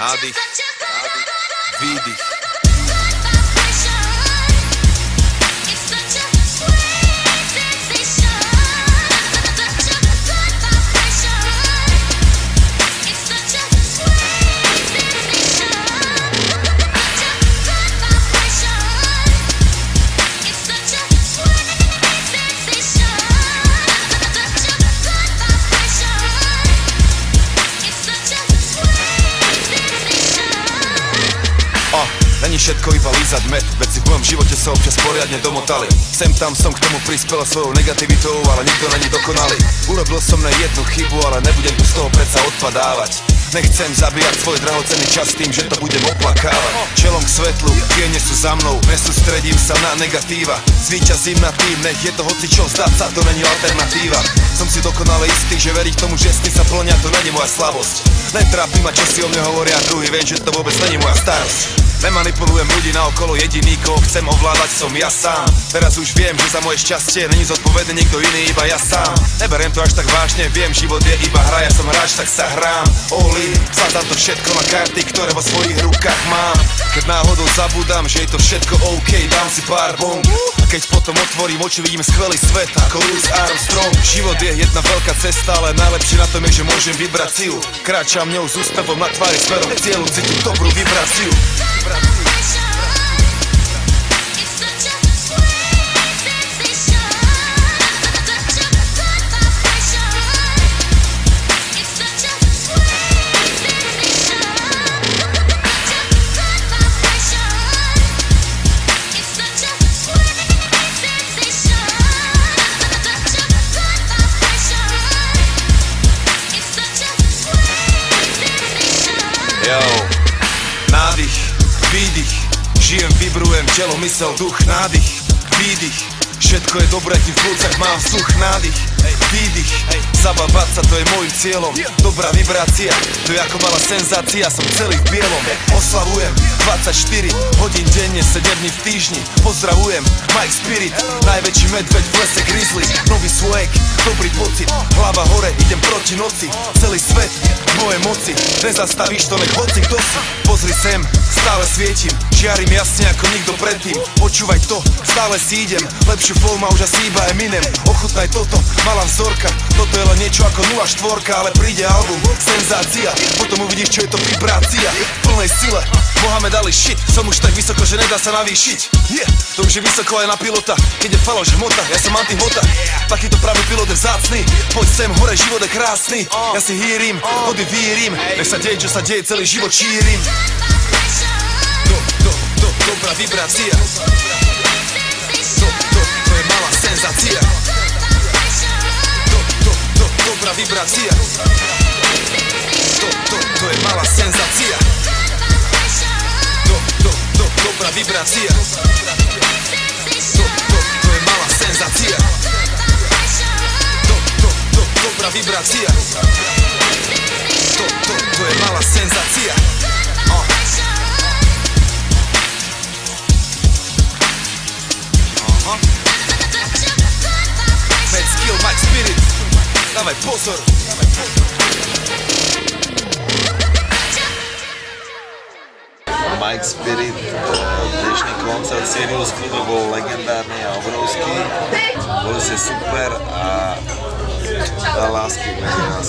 Nádych, výdych. Není všetko iba lízať med, veci v mojom živote sa občas poriadne domotali. Sem tam som k tomu prispela svojou negativitou, ale nikto není dokonalý. Urobil som na jednu chybu, ale nebudem tu z toho predsa odpadávať. Nechcem zabíjať svoj drahocenný čas tým, že to budem oplakávať. Čelom k svetlu, tiene sú za mnou, nesústredím sa na negatíva. Zvíťazím nad tým, nech je to hocičo, zdať sa, to není alternatíva. Som si dokonale istý, že veriť tomu, že sny sa plnia, to není moja slabosť. Netrápi ma, čo si o mne hovoria druhý, viem, že to vôbec není moja starosť. Nemanipulujem ľudí naokolo, jediný, koho chcem ovládať, som ja sám. Teraz už viem, že za moje šťastie není zodpovedný nikto iný, iba ja sám. Neberiem to až tak vážne, viem, život je iba hra, ja som hráč, tak sa hrám. Oli, vsadám to všetko na karty, ktoré vo svojich rukách mám. Keď náhodou zabudám, že je to všetko OK, dám si pár bomb. A keď potom otvorím oči, vidím skvelý svet, ako Louis Armstrong. Život je jedna veľká cesta, ale najlepšie na tom je, že môžem vybrať silu. Kráčam ňou s úspevom na tvári smerom k cieľu, cítim dobrú vibráciu. Nádych, výdych, žijem, vibrujem, telo, mysel, duch, nádych, výdych. Všetko je dobré, kým v plúcach mám vzduch, nádych, výdych. Zabávať sa, to je môjim cieľom, dobrá vibrácia, to je ako malá senzácia, som celý v bielom. Oslavujem 24 hodín denne, 7 dní v týždni, pozdravujem Mike Spirit, najväčší medveď v lese grizzly. Nový swag, dobrý pocit, hlava hore, idem proti noci. Celý svet v mojej moci, nezastavíš to, nech hoci kto si. Pozri sem, stále svietim, žiarím jasne ako nikto predtým. Počúvaj to, stále si idem, lepšiu flow má už asi iba Eminem. Ochutnaj toto, malá vzorka, toto je len niečo ako 0,4, ale príde album, senzácia, potom uvidíš, čo je to vibrácia. V plnej sile, Mohamed Ali shit, som už tak vysoko, že nedá sa navýšiť. To už je vysoko aj na pilota, keď je faloš hmota, ja som antihmota. Takýto pravý pilot je vzácny, poď sem hore, život je krásny. Ja si hýrim, vody vírim, nech sa deje, čo sa deje, celý život šírim. Dobrá vibrácia, to je malá senzácia. Dobrá vibrácia, to je malá senzácia. Dobrá vibrácia, to je malá senzácia. Dobrá vibrácia, to je malá senzácia. Mad Skill, Mike Spirit, dávaj pozor. Mike Spirit, dnešný koncert Sirius klubu bol legendárny a obrovský. Boli ste super a lásky medzi nás.